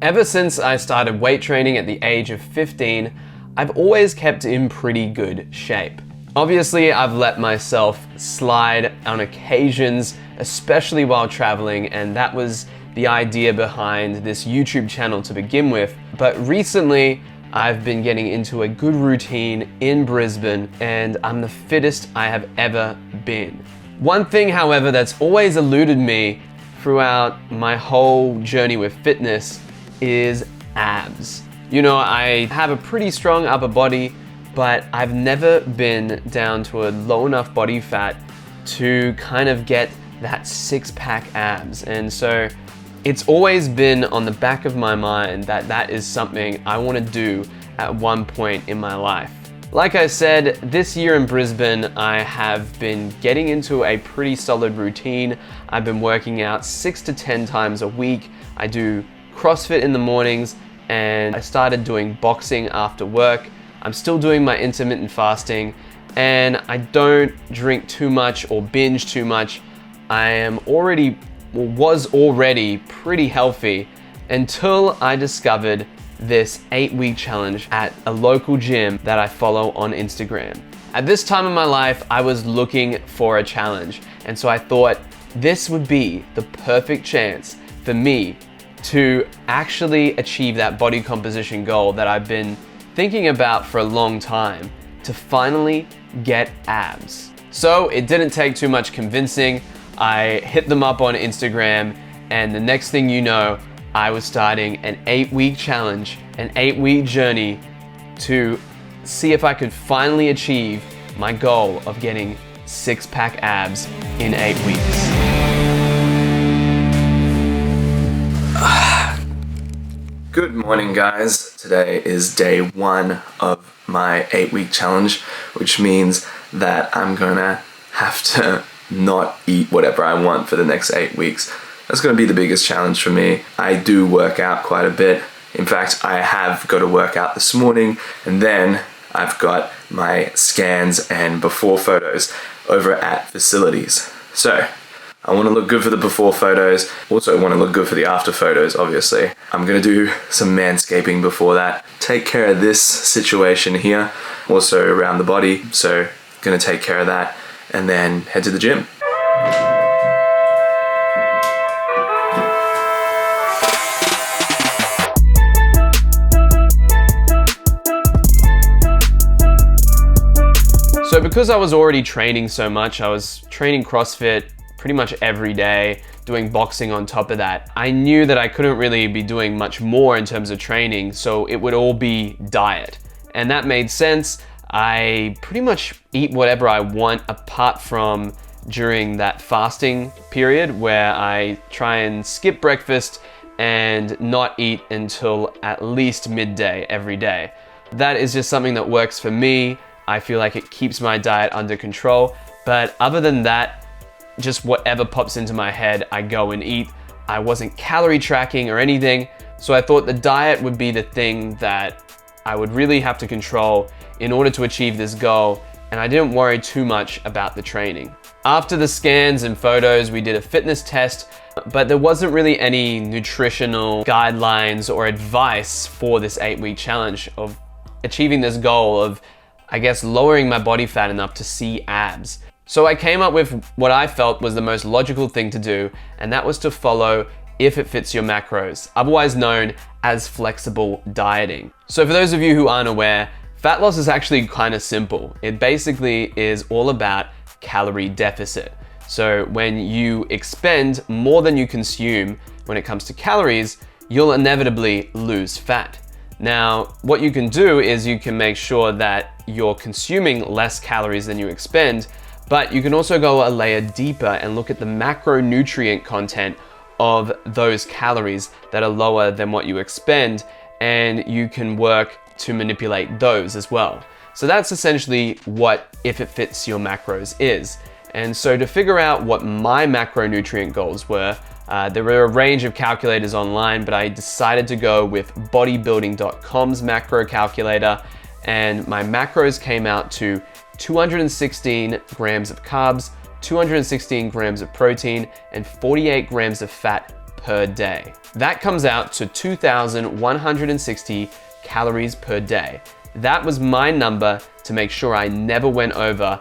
Ever since I started weight training at the age of 15, I've always kept in pretty good shape. Obviously, I've let myself slide on occasions, especially while traveling, and that was the idea behind this YouTube channel to begin with. But recently, I've been getting into a good routine in Brisbane, and I'm the fittest I have ever been. One thing, however, that's always eluded me throughout my whole journey with fitness is abs. You know, I have a pretty strong upper body, but I've never been down to a low enough body fat to kind of get that six-pack abs. And so it's always been on the back of my mind that that is something I want to do at one point in my life. Like I said, this year in Brisbane, I have been getting into a pretty solid routine. I've been working out 6 to 10 times a week. I do CrossFit in the mornings, and I started doing boxing after work. I'm still doing my intermittent fasting, and I don't drink too much or binge too much. I was already pretty healthy until I discovered this 8-week challenge at a local gym that I follow on Instagram. At this time in my life, I was looking for a challenge, and so I thought this would be the perfect chance for me to actually achieve that body composition goal that I've been thinking about for a long time, to finally get abs. So it didn't take too much convincing. I hit them up on Instagram, and the next thing you know, I was starting an 8-week challenge, an 8-week journey to see if I could finally achieve my goal of getting six-pack abs in 8 weeks. Good morning, guys. Today is day 1 of my 8-week challenge, which means that I'm gonna have to not eat whatever I want for the next 8 weeks. That's gonna be the biggest challenge for me. I do work out quite a bit. In fact, I have got to work out this morning, and then I've got my scans and before photos over at facilities. So I want to look good for the before photos, also want to look good for the after photos, obviously. I'm going to do some manscaping before that, take care of this situation here, also around the body, so going to take care of that, and then head to the gym. So because I was already training so much, I was training CrossFit pretty much every day, doing boxing on top of that. I knew that I couldn't really be doing much more in terms of training, so it would all be diet. And that made sense. I pretty much eat whatever I want apart from during that fasting period where I try and skip breakfast and not eat until at least midday every day. That is just something that works for me. I feel like it keeps my diet under control, but other than that, just whatever pops into my head, I go and eat. I wasn't calorie tracking or anything, so I thought the diet would be the thing that I would really have to control in order to achieve this goal, and I didn't worry too much about the training. After the scans and photos, we did a fitness test, but there wasn't really any nutritional guidelines or advice for this 8-week challenge of achieving this goal of, I guess, lowering my body fat enough to see abs. So I came up with what I felt was the most logical thing to do, and that was to follow If It Fits Your Macros, otherwise known as flexible dieting. So for those of you who aren't aware, fat loss is actually kind of simple. It basically is all about calorie deficit. So when you expend more than you consume when it comes to calories, you'll inevitably lose fat. Now, what you can do is you can make sure that you're consuming less calories than you expend, but you can also go a layer deeper and look at the macronutrient content of those calories that are lower than what you expend, and you can work to manipulate those as well. So that's essentially what If It Fits Your Macros is. And so to figure out what my macronutrient goals were, there were a range of calculators online, but I decided to go with bodybuilding.com's macro calculator, and my macros came out to 216 grams of carbs, 216 grams of protein, and 48 grams of fat per day. That comes out to 2,160 calories per day. That was my number to make sure I never went over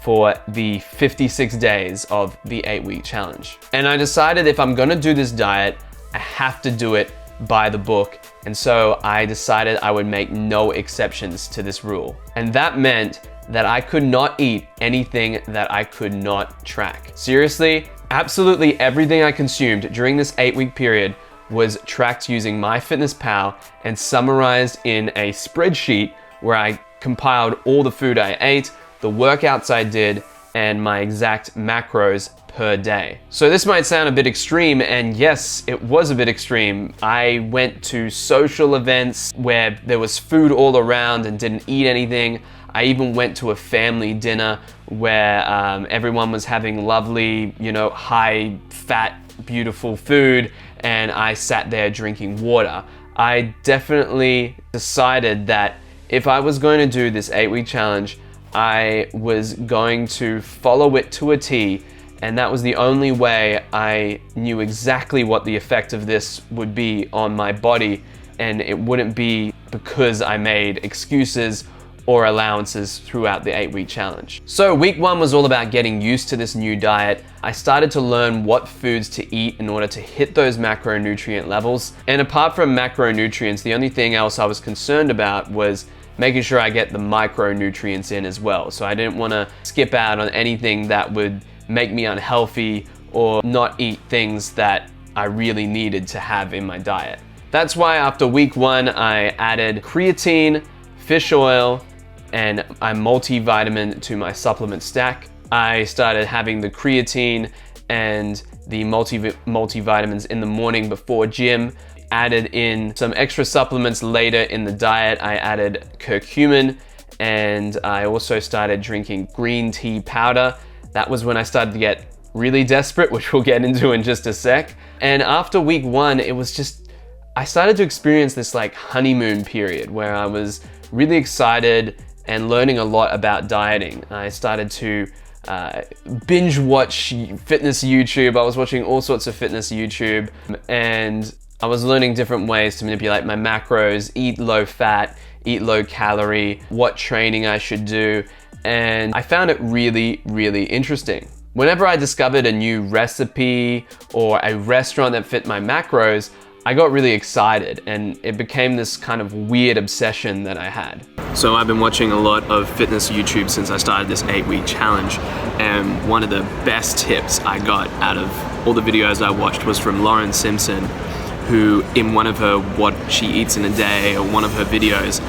for the 56 days of the 8-week challenge. And I decided if I'm gonna do this diet, I have to do it by the book. And so I decided I would make no exceptions to this rule. And that meant that I could not eat anything that I could not track. Seriously, absolutely everything I consumed during this 8-week period was tracked using MyFitnessPal and summarized in a spreadsheet where I compiled all the food I ate, the workouts I did, and my exact macros per day. So this might sound a bit extreme, and yes, it was a bit extreme. I went to social events where there was food all around and didn't eat anything. I even went to a family dinner where everyone was having lovely, high fat, beautiful food, and I sat there drinking water. I definitely decided that if I was going to do this 8-week challenge, I was going to follow it to a T, and that was the only way I knew exactly what the effect of this would be on my body, and it wouldn't be because I made excuses or allowances throughout the 8-week challenge. So week 1 was all about getting used to this new diet. I started to learn what foods to eat in order to hit those macronutrient levels. And apart from macronutrients, the only thing else I was concerned about was making sure I get the micronutrients in as well. So I didn't want to skip out on anything that would make me unhealthy or not eat things that I really needed to have in my diet. That's why after week 1, I added creatine, fish oil, and a multivitamin to my supplement stack. I started having the creatine and the multivitamins in the morning before gym. Added in some extra supplements later in the diet. I added curcumin, and I also started drinking green tea powder. That was when I started to get really desperate, which we'll get into in just a sec. And after week 1, it was just, I started to experience this like honeymoon period where I was really excited and learning a lot about dieting. I started to binge watch fitness YouTube. I was watching all sorts of fitness YouTube, and I was learning different ways to manipulate my macros, eat low fat, eat low calorie, what training I should do, and I found it really, really interesting. Whenever I discovered a new recipe or a restaurant that fit my macros, I got really excited, and it became this kind of weird obsession that I had. So I've been watching a lot of fitness YouTube since I started this 8-week challenge, and one of the best tips I got out of all the videos I watched was from Lauren Simpson, who in one of her what she eats in a day or one of her videos,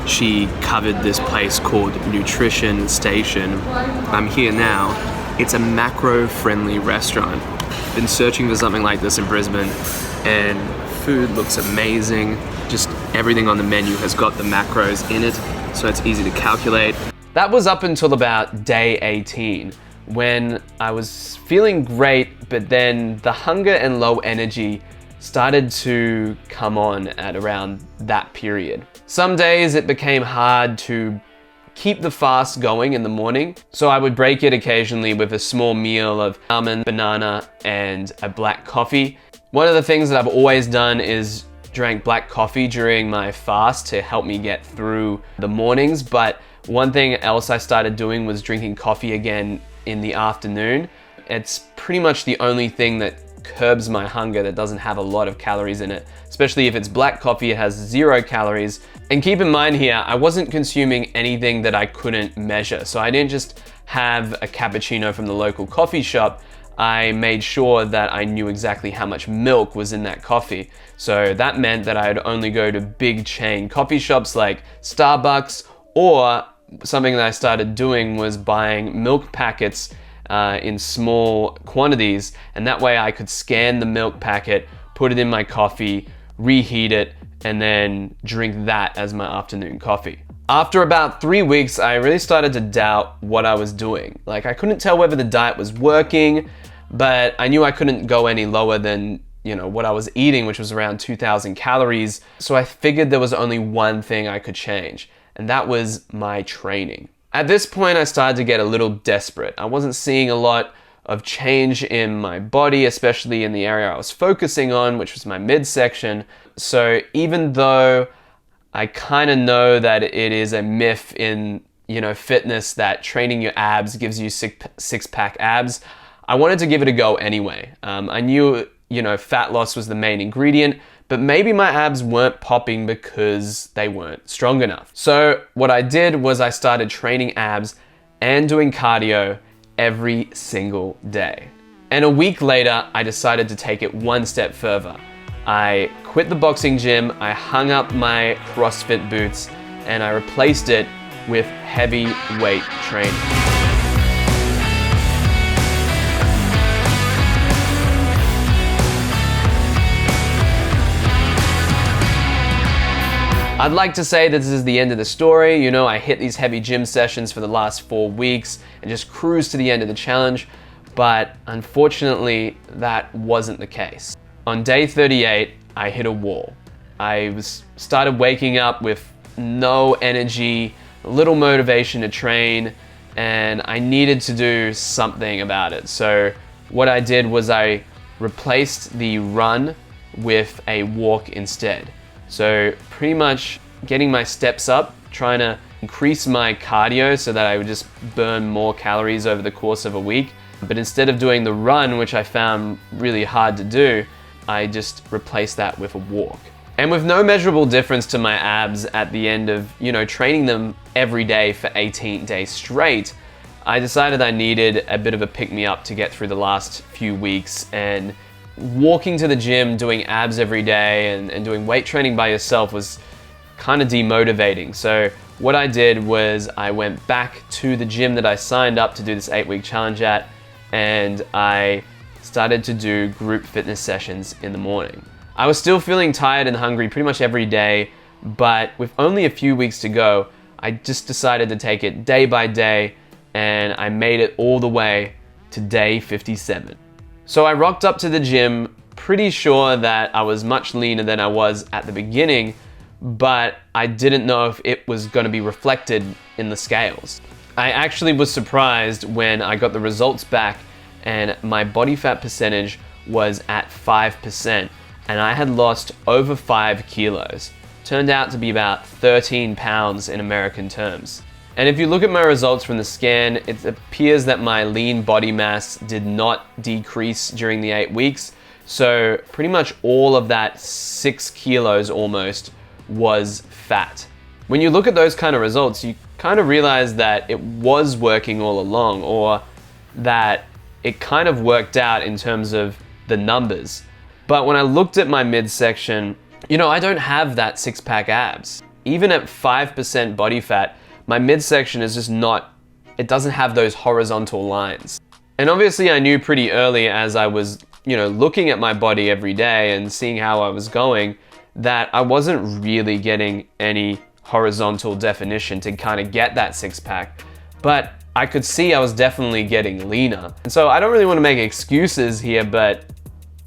she covered this place called Nutrition Station. I'm here now. It's a macro-friendly restaurant. Been searching for something like this in Brisbane, and food looks amazing. Just everything on the menu has got the macros in it, so it's easy to calculate. That was up until about day 18, when I was feeling great, but then the hunger and low energy started to come on at around that period. Some days it became hard to keep the fast going in the morning, so I would break it occasionally with a small meal of almond, banana, and a black coffee. One of the things that I've always done is drank black coffee during my fast to help me get through the mornings, but one thing else I started doing was drinking coffee again in the afternoon. It's pretty much the only thing that curbs my hunger that doesn't have a lot of calories in it. Especially if it's black coffee, it has 0 calories. And keep in mind here, I wasn't consuming anything that I couldn't measure. So I didn't just have a cappuccino from the local coffee shop. I made sure that I knew exactly how much milk was in that coffee. So that meant that I'd only go to big chain coffee shops like Starbucks, or something that I started doing was buying milk packets in small quantities, and that way I could scan the milk packet, put it in my coffee, reheat it, and then drink that as my afternoon coffee. After about 3 weeks, I really started to doubt what I was doing. Like, I couldn't tell whether the diet was working, but I knew I couldn't go any lower than, what I was eating, which was around 2,000 calories. So I figured there was only one thing I could change, and that was my training. At this point, I started to get a little desperate. I wasn't seeing a lot of change in my body, especially in the area I was focusing on, which was my midsection. So even though I kind of know that it is a myth in, fitness that training your abs gives you six-pack abs, I wanted to give it a go anyway. I knew, fat loss was the main ingredient, but maybe my abs weren't popping because they weren't strong enough. So what I did was I started training abs and doing cardio every single day. And a week later, I decided to take it one step further. I quit the boxing gym, I hung up my CrossFit boots, and I replaced it with heavy weight training. I'd like to say that this is the end of the story. I hit these heavy gym sessions for the last 4 weeks and just cruised to the end of the challenge, but unfortunately, that wasn't the case. On day 38, I hit a wall. I started waking up with no energy, little motivation to train, and I needed to do something about it. So what I did was I replaced the run with a walk instead. So pretty much getting my steps up, trying to increase my cardio so that I would just burn more calories over the course of a week. But instead of doing the run, which I found really hard to do, I just replaced that with a walk. And with no measurable difference to my abs at the end of, training them every day for 18 days straight, I decided I needed a bit of a pick-me-up to get through the last few weeks. And walking to the gym, doing abs every day, and doing weight training by yourself was kind of demotivating. So what I did was I went back to the gym that I signed up to do this 8-week challenge at, and I started to do group fitness sessions in the morning. I was still feeling tired and hungry pretty much every day, but with only a few weeks to go, I just decided to take it day by day, and I made it all the way to day 57. So I rocked up to the gym pretty sure that I was much leaner than I was at the beginning, but I didn't know if it was going to be reflected in the scales. I actually was surprised when I got the results back and my body fat percentage was at 5%, and I had lost over 5 kilos. Turned out to be about 13 pounds in American terms. And if you look at my results from the scan, it appears that my lean body mass did not decrease during the 8 weeks. So pretty much all of that 6 kilos almost was fat. When you look at those kind of results, you kind of realize that it was working all along, or that it kind of worked out in terms of the numbers. But when I looked at my midsection, I don't have that six-pack abs. Even at 5% body fat, my midsection is just it doesn't have those horizontal lines. And obviously I knew pretty early as I was, looking at my body every day and seeing how I was going, that I wasn't really getting any horizontal definition to kind of get that six-pack. But I could see I was definitely getting leaner. And so I don't really want to make excuses here, but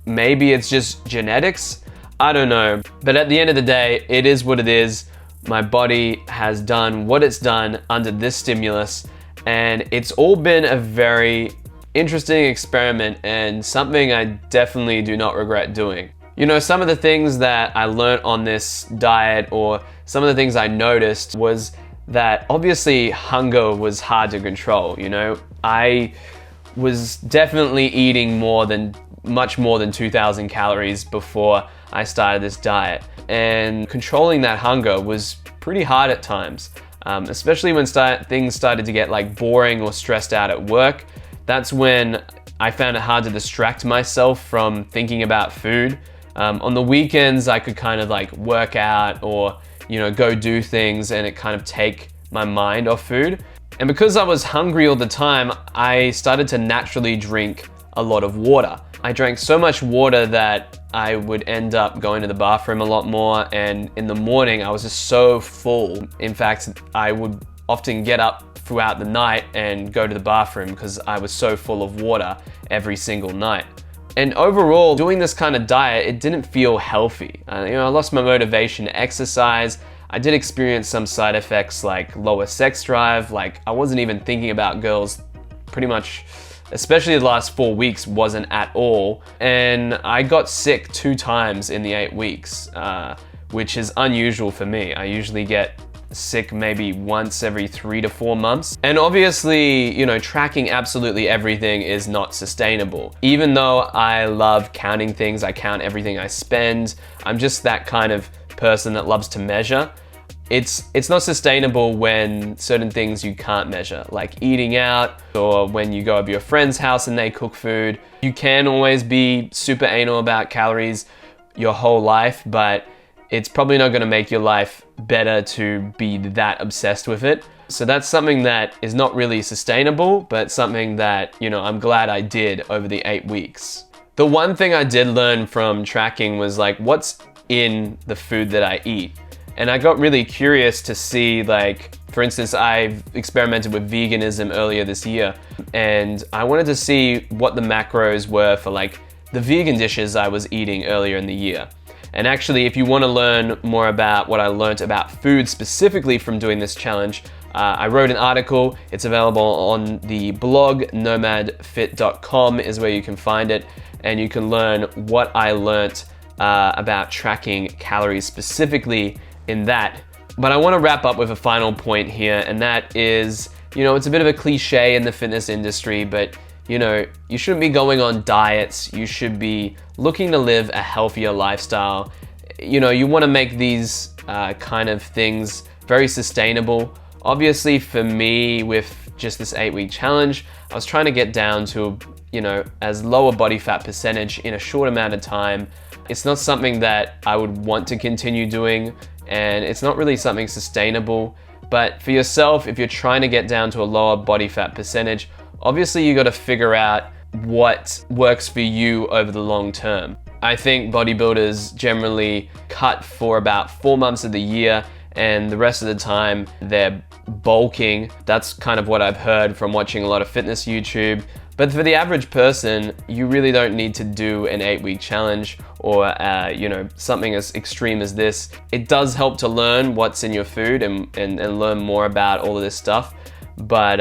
maybe it's just genetics. I don't know. But at the end of the day, it is what it is. My body has done what it's done under this stimulus, and it's all been a very interesting experiment and something I definitely do not regret doing. Some of the things that I learned on this diet, or some of the things I noticed, was that obviously hunger was hard to control. I was definitely eating much more than 2,000 calories before I started this diet. And controlling that hunger was pretty hard at times, especially when things started to get boring or stressed out at work. That's when I found it hard to distract myself from thinking about food. On the weekends, I could kind of work out or, go do things, and it kind of take my mind off food. And because I was hungry all the time, I started to naturally drink a lot of water. I drank so much water that I would end up going to the bathroom a lot more, and in the morning I was just so full. In fact, I would often get up throughout the night and go to the bathroom because I was so full of water every single night. And overall, doing this kind of diet, it didn't feel healthy. I lost my motivation to exercise. I did experience some side effects like lower sex drive. I wasn't even thinking about girls pretty much especially the last 4 weeks, wasn't at all. And I got sick 2 times in the 8 weeks, which is unusual for me. I usually get sick maybe once every 3 to 4 months. And obviously, you know, tracking absolutely everything is not sustainable. Even though I love counting things, I count everything I spend, I'm just that kind of person that loves to measure. It's not sustainable when certain things you can't measure, like eating out, or when you go over your friend's house and they cook food. You can always be super anal about calories your whole life, but it's probably not gonna make your life better to be that obsessed with it. So that's something that is not really sustainable, but something that, you know, I'm glad I did over the 8 weeks. The one thing I did learn from tracking was like, what's in the food that I eat? And I got really curious to see, like, for instance, I've experimented with veganism earlier this year, and I wanted to see what the macros were for like the vegan dishes I was eating earlier in the year. And actually, if you want to learn more about what I learned about food specifically from doing this challenge, I wrote an article. It's available on the blog, nomadfit.com is where you can find it, and you can learn what I learned about tracking calories specifically in that. But I want to wrap up with a final point here, and that is, you know, it's a bit of a cliche in the fitness industry, but you know, you shouldn't be going on diets. You should be looking to live a healthier lifestyle. You know, you want to make these kind of things very sustainable. Obviously for me, with just this 8-week challenge, I was trying to get down to, you know, as low a body fat percentage in a short amount of time. It's not something that I would want to continue doing, and it's not really something sustainable. But for yourself, if you're trying to get down to a lower body fat percentage, obviously you got to figure out what works for you over the long term. I think bodybuilders generally cut for about 4 months of the year, and the rest of the time they're bulking. That's kind of what I've heard from watching a lot of fitness YouTube. But for the average person, you really don't need to do an 8-week challenge or you know, something as extreme as this. It does help to learn what's in your food and learn more about all of this stuff. But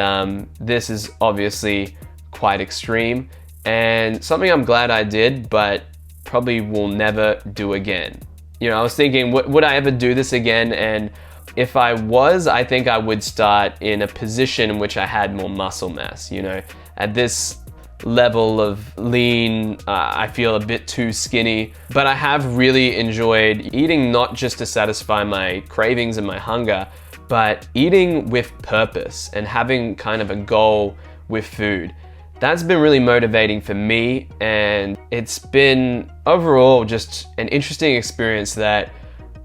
this is obviously quite extreme and something I'm glad I did, but probably will never do again. You know, I was thinking, would I ever do this again? And if I was, I think I would start in a position in which I had more muscle mass. You know, at this level of lean, I feel a bit too skinny, but I have really enjoyed eating, not just to satisfy my cravings and my hunger, but eating with purpose and having kind of a goal with food. That's been really motivating for me, and it's been overall just an interesting experience that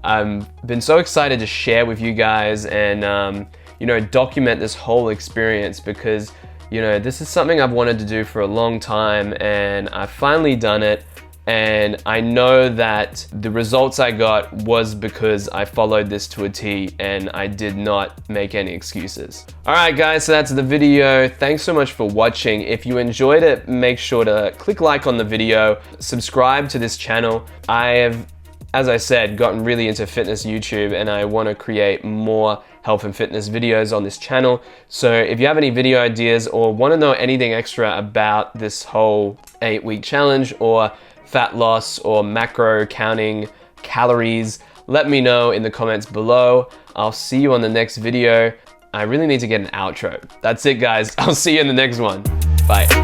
I've been so excited to share with you guys and you know, document this whole experience, because you know, this is something I've wanted to do for a long time, and I've finally done it. And I know that the results I got was because I followed this to a T and I did not make any excuses. All right, guys, so that's the video. Thanks so much for watching. If you enjoyed it, make sure to click like on the video, subscribe to this channel. I have, as I said, gotten really into fitness YouTube, and I want to create more health and fitness videos on this channel. So if you have any video ideas or want to know anything extra about this whole 8-week challenge or fat loss or macro counting calories, let me know in the comments below. I'll see you on the next video. I really need to get an outro. That's it, guys. I'll see you in the next one. Bye.